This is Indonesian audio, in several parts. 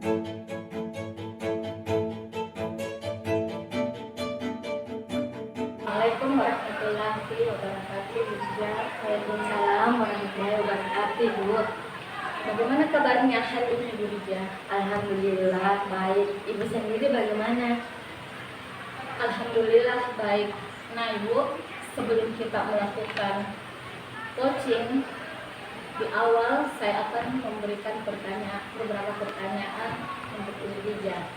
Assalamualaikum warahmatullahi wabarakatuh. Waalaikumsalam warahmatullahi wabarakatuh, Bu. Bagaimana kabarnya hari ini, Bu Rija? Alhamdulillah baik. Ibu sendiri bagaimana? Alhamdulillah baik. Nah, Ibu, sebelum kita melakukan coaching, di awal saya akan memberikan beberapa pertanyaan untuk Ibu Rija.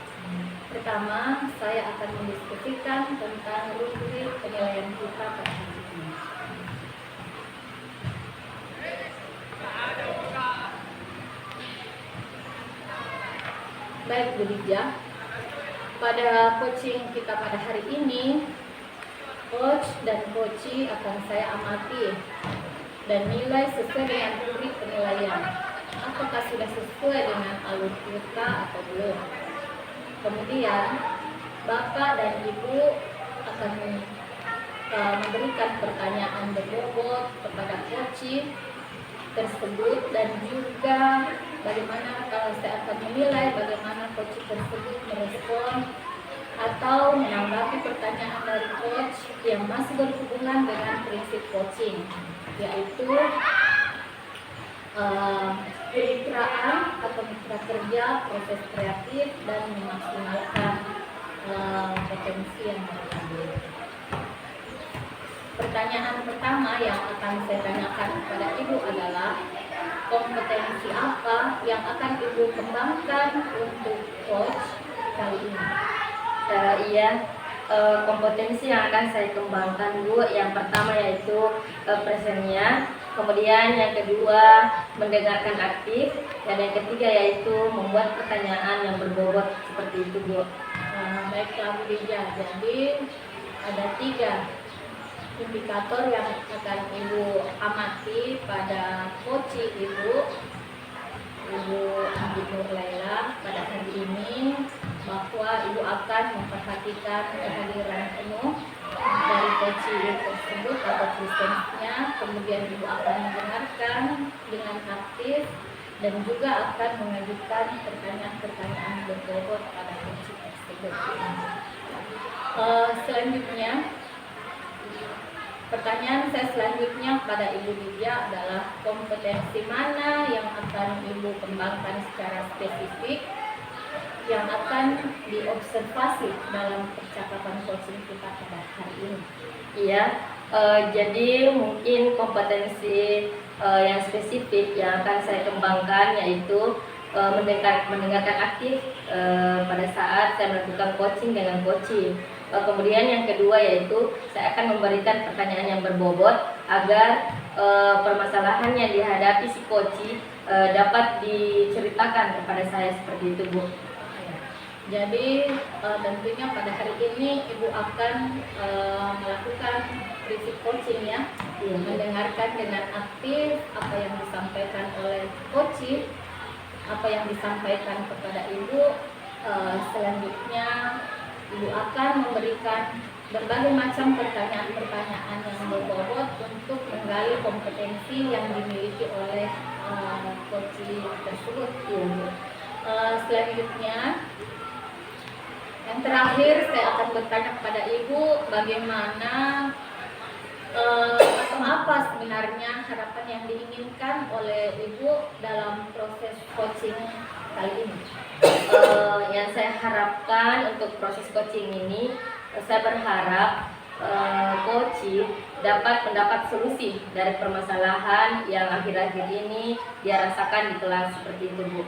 Pertama, saya akan mendiskusikan tentang rubrik penilaian kita pada hari ini. Baik, Bu Rija, pada coaching kita pada hari ini, coach dan coachee akan saya amati dan nilai sesuai dengan rubrik penilaian. Apakah sudah sesuai dengan alur kita atau belum? Kemudian Bapak dan Ibu akan memberikan pertanyaan berbobot kepada coachee tersebut, dan juga bagaimana kalau saya akan menilai bagaimana coachee tersebut merespon atau menanggapi pertanyaan dari coach yang masih berhubungan dengan prinsip coaching, yaitu kemitraan atau mitra kerja, proses kreatif, dan memaksimalkan potensi yang mereka miliki. Pertanyaan pertama yang akan saya tanyakan kepada Ibu adalah kompetensi apa yang akan Ibu kembangkan untuk coach kali ini? Kompetensi yang akan saya kembangkan, Bu, yang pertama yaitu presennya, kemudian yang kedua mendengarkan aktif, dan yang ketiga yaitu membuat pertanyaan yang berbobot seperti itu, Bu. Baiklah, Bu Rija. Jadi ada 3 indikator yang akan Ibu amati pada coaching Ibu Andi Nur Laila pada hari ini, bahwa Ibu akan memperhatikan kehadiran penuh dari coaching tersebut atau presennya, kemudian Ibu akan mendengarkan dengan aktif dan juga akan mengajukan pertanyaan-pertanyaan berbobot pada coaching tersebut. Pertanyaan saya selanjutnya pada Ibu Rija adalah kompetensi mana yang akan Ibu kembangkan secara spesifik yang akan diobservasi dalam percakapan coaching kita pada hari ini? Jadi mungkin kompetensi yang spesifik yang akan saya kembangkan yaitu mendengarkan aktif pada saat saya melakukan coaching dengan coaching. Kemudian yang kedua yaitu saya akan memberikan pertanyaan yang berbobot agar permasalahan yang dihadapi si coaching dapat diceritakan kepada saya, seperti itu, Bu. Jadi tentunya pada hari ini Ibu akan melakukan prinsip coaching, ya, mendengarkan dengan aktif apa yang disampaikan oleh coaching, apa yang disampaikan kepada Ibu. Selanjutnya Ibu akan memberikan berbagai macam pertanyaan-pertanyaan yang berbobot untuk menggali kompetensi yang dimiliki oleh coaching tersebut. Selanjutnya, yang terakhir saya akan bertanya kepada Ibu bagaimana atau apa sebenarnya harapan yang diinginkan oleh Ibu dalam proses coaching kali ini. Yang saya harapkan untuk proses coaching ini, saya berharap coaching dapat mendapat solusi dari permasalahan yang akhir-akhir ini dia rasakan di kelas, seperti itu, Bu.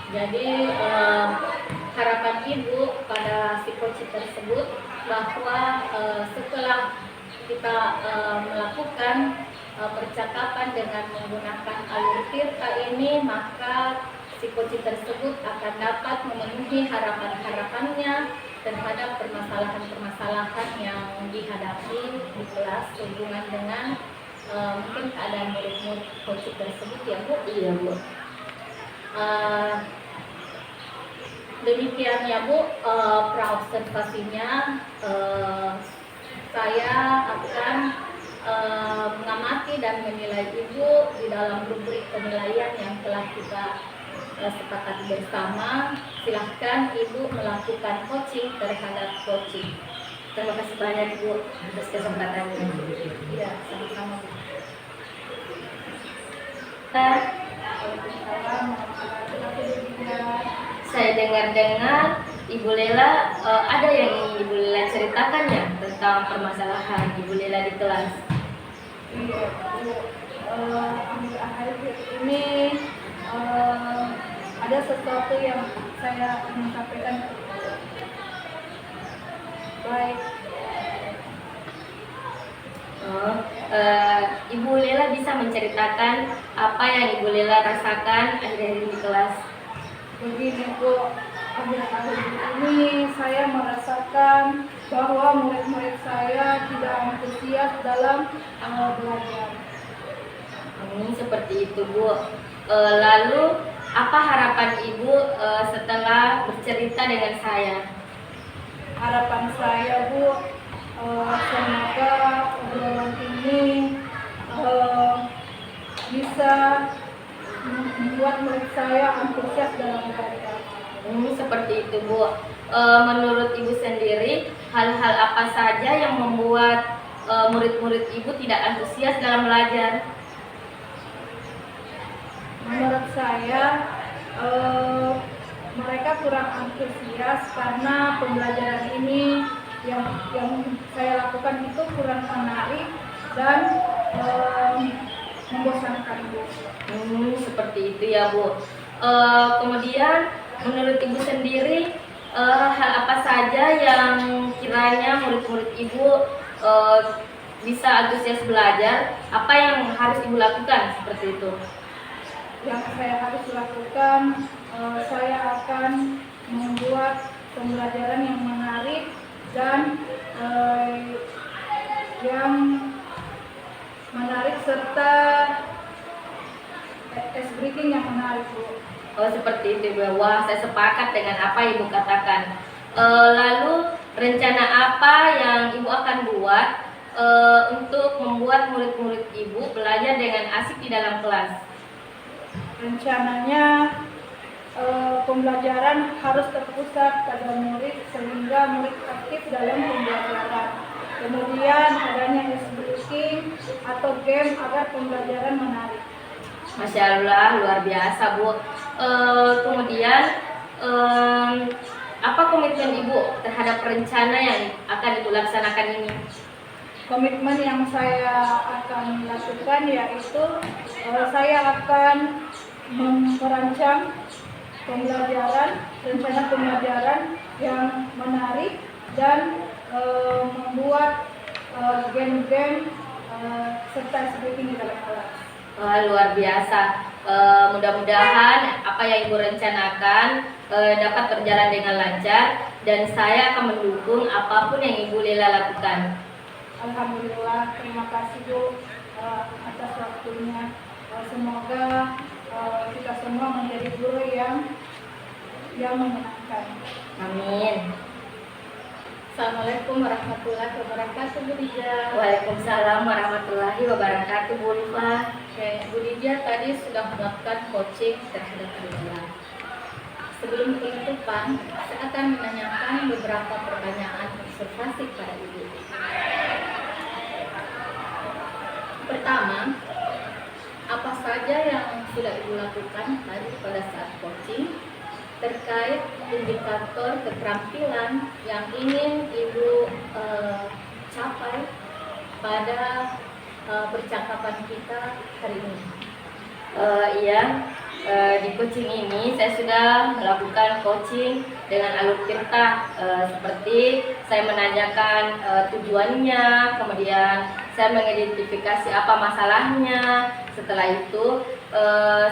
Jadi harapan Ibu pada si coaching tersebut bahwa setelah kita melakukan percakapan dengan menggunakan alur tirta ini, maka si coaching tersebut akan dapat memenuhi harapan-harapannya terhadap permasalahan-permasalahan yang dihadapi di kelas sehubungan dengan mungkin keadaan murid-murid coaching tersebut, ya, Bu. Iya, Bu. Demikian, ya, Bu, praobservasinya. Saya akan mengamati dan menilai Ibu di dalam rubrik penilaian yang telah kita sepakat bersama, silahkan Ibu melakukan coaching terhadap coaching. Terima kasih banyak Bu atas kesempatannya. Iya, sama-sama. Waalaikumsalam warahmatullahi wabarakatuh. Saya dengar-dengar Ibu Lela ada yang ingin Ibu Lela ceritakan ya tentang permasalahan Ibu Lela di kelas. Iya, Bu. Akhir-akhir ini ada sesuatu yang saya ingin sampaikan. Baik. Ibu Lela bisa menceritakan apa yang Ibu Lela rasakan akhir-akhir ini di kelas. Begini Bu, akhir-akhir ini saya merasakan bahwa murid-murid saya tidak antusias dalam belajar. Seperti itu Bu. Lalu apa harapan Ibu setelah bercerita dengan saya? Harapan saya Bu, semoga obrolan ini bisa membuat murid saya antusias dalam belajar. Seperti itu Bu. Menurut Ibu sendiri, hal-hal apa saja yang membuat murid-murid Ibu tidak antusias dalam belajar? Menurut saya mereka kurang antusias karena pembelajaran ini yang saya lakukan itu kurang menarik dan membosankan Bu. Seperti itu ya Bu. Kemudian menurut Ibu sendiri, hal apa saja yang kiranya murid-murid Ibu bisa antusias belajar? Apa yang harus Ibu lakukan seperti itu? Yang saya harus lakukan, saya akan membuat pembelajaran yang menarik dan yang menarik serta ice breaking yang menarik Bu. Seperti itu Bu. Wah, saya sepakat dengan apa Ibu katakan. Lalu rencana apa yang Ibu akan buat untuk membuat murid-murid Ibu belajar dengan asik di dalam kelas? Rencananya pembelajaran harus terpusat pada murid sehingga murid aktif dalam pembelajaran. Kemudian adanya ice breaking atau game agar pembelajaran menarik. Masya Allah, luar biasa Bu. Kemudian apa komitmen Ibu terhadap rencana yang akan Ibu laksanakan ini? Komitmen yang saya akan lakukan yaitu saya akan merancang rencana pembelajaran yang menarik dan membuat game-game serta speaking di dalam kelas. Luar biasa. Mudah-mudahan apa yang Ibu rencanakan dapat berjalan dengan lancar dan saya akan mendukung apapun yang Ibu Lela lakukan. Alhamdulillah, terima kasih Bu atas waktunya. Semoga kita semua menjadi guru yang menyenangkan. Amin. Assalamualaikum warahmatullahi wabarakatuh Bu Dija. Waalaikumsalam warahmatullahi wabarakatuh Bu Rifa. Oke, Bu Dija tadi sudah melakukan coaching terhadap Ella. Sebelum penutupan, saya akan menanyakan beberapa pertanyaan observasi pada Ibu. Pertama, apa saja yang sudah Ibu lakukan tadi pada saat coaching terkait indikator keterampilan yang ingin Ibu capai pada percakapan kita hari ini? Iya, di coaching ini saya sudah melakukan coaching dengan alur tirta, seperti saya menanyakan tujuannya, kemudian saya mengidentifikasi apa masalahnya. Setelah itu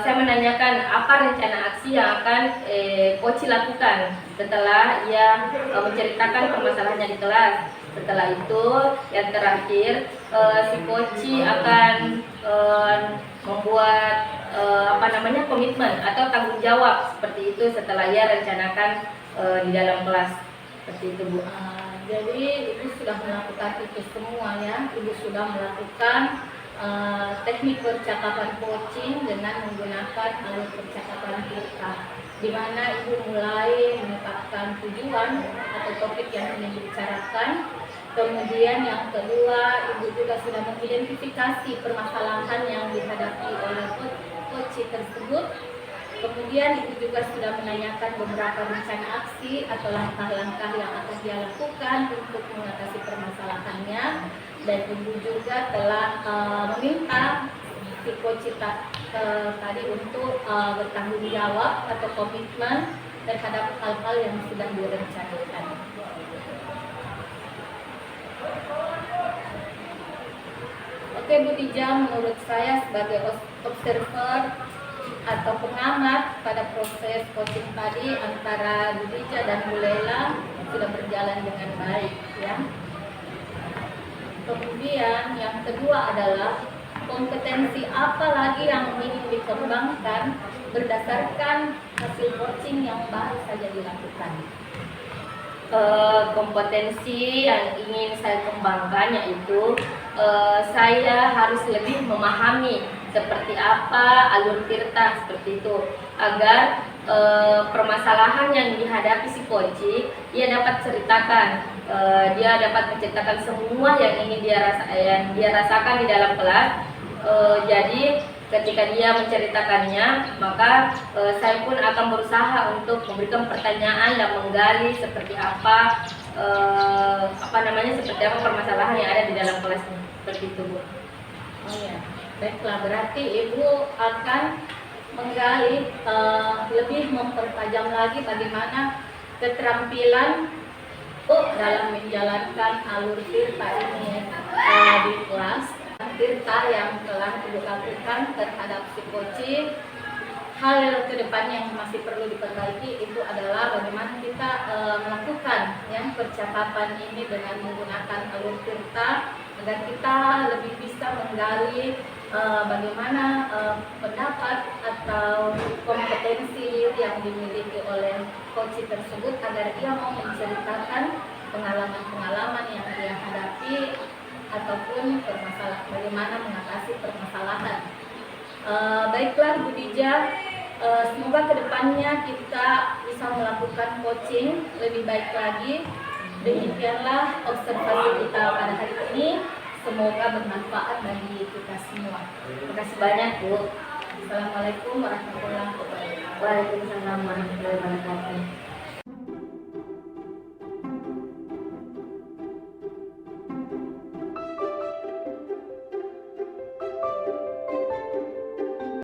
saya menanyakan apa rencana aksi yang akan coach lakukan setelah ia menceritakan permasalahannya di kelas. Setelah itu yang terakhir si coach akan membuat komitmen atau tanggung jawab seperti itu setelah ia rencanakan di dalam kelas. Seperti itu Bu. Jadi Ibu sudah melakukan itu semua ya. Ibu sudah melakukan teknik percakapan coaching dengan menggunakan alur percakapan kita, di mana Ibu mulai menetapkan tujuan atau topik yang ingin dibicarakan. Kemudian yang kedua, Ibu juga sudah mengidentifikasi permasalahan yang dihadapi oleh coach tersebut. Kemudian Ibu juga sudah menanyakan beberapa rencana aksi atau langkah-langkah yang akan dia lakukan untuk mengatasi permasalahannya. Dan Ibu juga telah meminta si coach tadi untuk bertanggung jawab atau komitmen terhadap hal-hal yang sudah direncanakan. Oke Bu Dija, menurut saya sebagai observer atau pengamat pada proses coaching tadi antara Bu Dija dan Bu Lela sudah berjalan dengan baik ya. Kemudian yang kedua adalah kompetensi apa lagi yang ingin dikembangkan berdasarkan hasil coaching yang baru saja dilakukan. Kompetensi yang ingin saya kembangkan yaitu saya harus lebih memahami seperti apa alur tirta seperti itu, agar permasalahan yang dihadapi si coach dia dapat ceritakan, dia dapat menceritakan semua yang ingin dia rasakan di dalam kelas. Jadi ketika dia menceritakannya, maka saya pun akan berusaha untuk memberikan pertanyaan dan menggali seperti apa seperti apa permasalahan yang ada di dalam kelasnya, seperti itu Bu. Oh ya, baiklah, berarti Ibu akan menggali lebih mempertajam lagi bagaimana keterampilan dalam menjalankan alur tirta ini di kelas. Tirta yang telah Ibu lakukan terhadap si coach. Hal kedepannya yang masih perlu diperbaiki itu adalah bagaimana kita melakukan percakapan ini dengan menggunakan alur tirta, agar kita lebih bisa menggali bagaimana pendapat atau kompetensi yang dimiliki oleh coach tersebut, agar dia mau menceritakan pengalaman-pengalaman yang dia hadapi ataupun bagaimana mengatasi permasalahan. Baiklah Bu Dija, semoga kedepannya kita bisa melakukan coaching lebih baik lagi. Demikianlah observasi kita pada hari ini, semoga bermanfaat bagi kita semua. Terima kasih banyak Bu. Assalamualaikum warahmatullahi wabarakatuh. Waalaikumsalam warahmatullahi wabarakatuh.